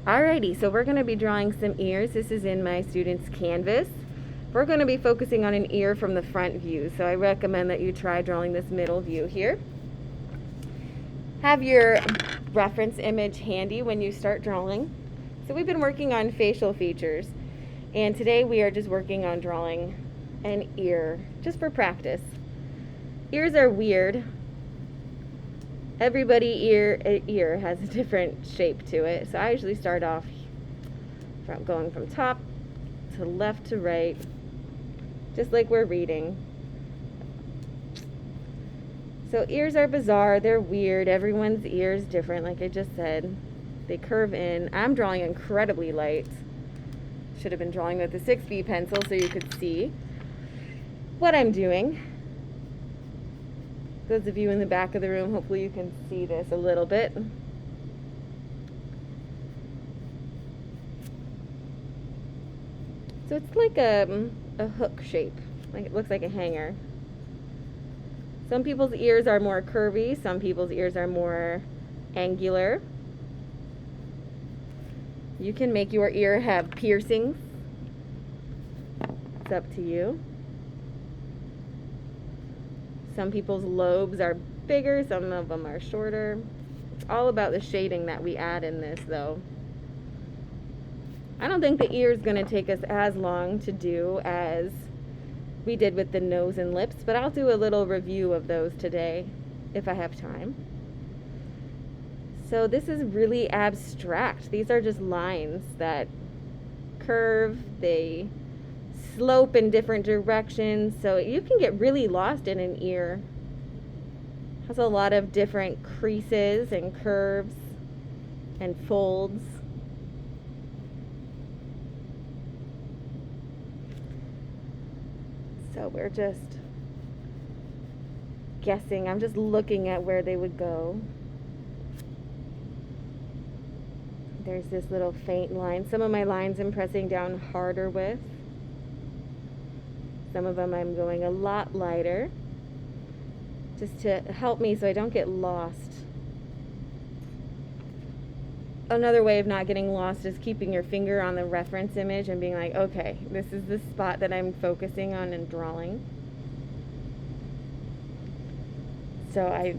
Alrighty, so we're going to be drawing some ears. This is in my student's canvas. We're going to be focusing on an ear from the front view, so I recommend that you try drawing this middle view here. Have your reference image handy when you start drawing. So we've been working on facial features, and today we are just working on drawing an ear, just for practice. Ears are weird. Everybody ear has a different shape to it. So I usually start off from going from top to left to right, just like we're reading. So ears are bizarre, they're weird. Everyone's ear is different, like I just said. They curve in. I'm drawing incredibly light. Should have been drawing with the 6B pencil so you could see what I'm doing. Those of you in the back of the room, hopefully you can see this a little bit. So it's like a hook shape, like it looks like a hanger. Some people's ears are more curvy, some people's ears are more angular. You can make your ear have piercings. It's up to you. Some people's lobes are bigger, some of them are shorter. It's all about the shading that we add in this, though. I don't think the ear is going to take us as long to do as we did with the nose and lips, but I'll do a little review of those today if I have time. So this is really abstract. These are just lines that curve, they slope in different directions, so you can get really lost in an ear. It has a lot of different creases and curves and folds. So we're just guessing. I'm just looking at where they would go. There's this little faint line. Some of my lines I'm pressing down harder with. Some of them I'm going a lot lighter, just to help me so I don't get lost. Another way of not getting lost is keeping your finger on the reference image and being like, okay, this is the spot that I'm focusing on and drawing. So I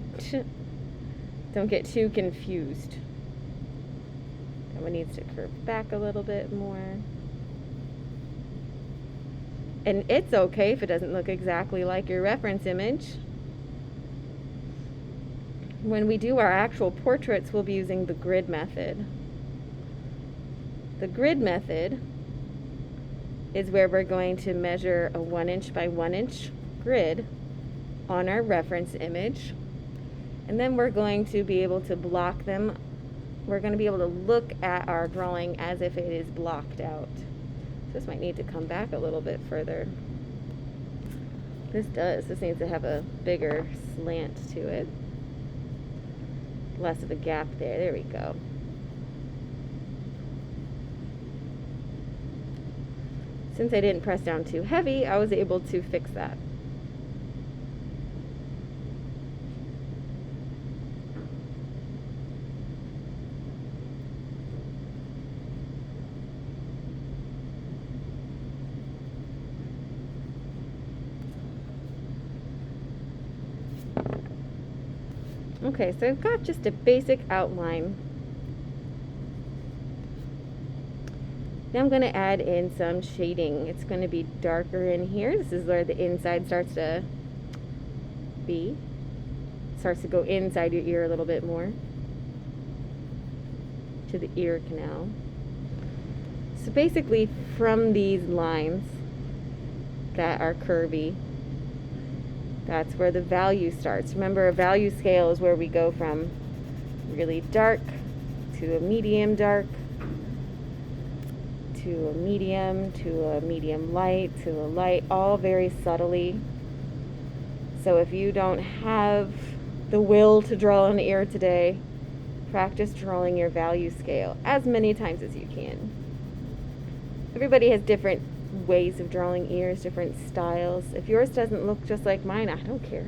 don't get too confused. That one needs to curve back a little bit more. And it's okay if it doesn't look exactly like your reference image. When we do our actual portraits, we'll be using the grid method. The grid method is where we're going to measure a 1" by 1" grid on our reference image. And then we're going to be able to block them. We're going to be able to look at our drawing as if it is blocked out. This might need to come back a little bit further. This does. This needs to have a bigger slant to it. Less of a gap there. There we go. Since I didn't press down too heavy, I was able to fix that. Okay, so I've got just a basic outline. Now I'm going to add in some shading. It's going to be darker in here. This is where the inside starts to be. It starts to go inside your ear a little bit more, to the ear canal. So basically from these lines that are curvy, that's where the value starts. Remember, a value scale is where we go from really dark to a medium dark to a medium light to a light, all very subtly. So if you don't have the will to draw an ear today, practice drawing your value scale as many times as you can. Everybody has different ways of drawing ears, different styles. If yours doesn't look just like mine, I don't care.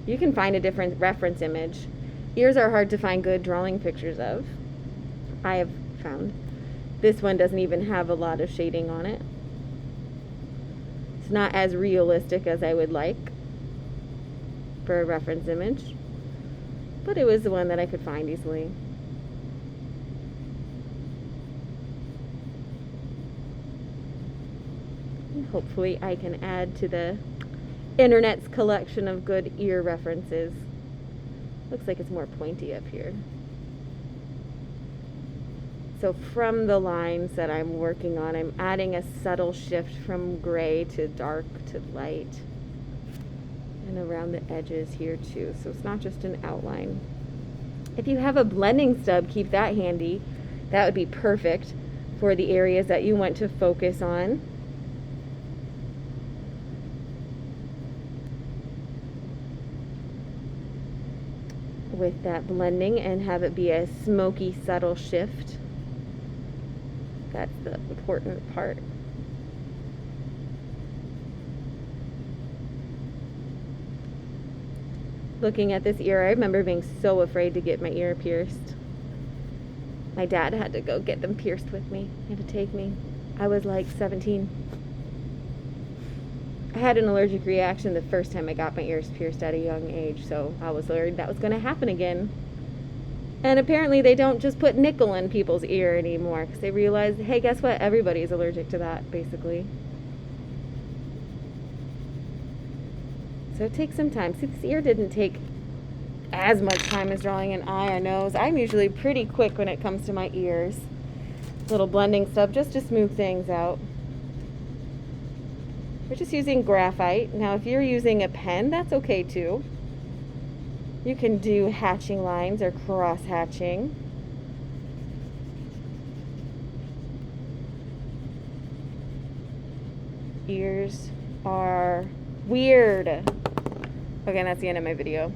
You can find a different reference image. Ears are hard to find good drawing pictures of. I have found. This one doesn't even have a lot of shading on it. It's not as realistic as I would like for a reference image, but it was the one that I could find easily. And hopefully I can add to the internet's collection of good ear references. Looks like it's more pointy up here. So from the lines that I'm working on, I'm adding a subtle shift from gray to dark to light. And around the edges here too. So it's not just an outline. If you have a blending stub, keep that handy. That would be perfect for the areas that you want to focus on. With that blending, and have it be a smoky, subtle shift. That's the important part. Looking at this ear, I remember being so afraid to get my ear pierced. My dad had to go get them pierced with me. He had to take me. I was like 17. I had an allergic reaction the first time I got my ears pierced at a young age, so I was worried that was going to happen again. And apparently they don't just put nickel in people's ear anymore, because they realize, hey, guess what? Everybody's allergic to that, basically. So it takes some time. See, this ear didn't take as much time as drawing an eye or nose. I'm usually pretty quick when it comes to my ears. Little blending stub just to smooth things out. We're just using graphite. Now, if you're using a pen, that's okay too. You can do hatching lines or cross hatching. Ears are weird. Okay, that's the end of my video.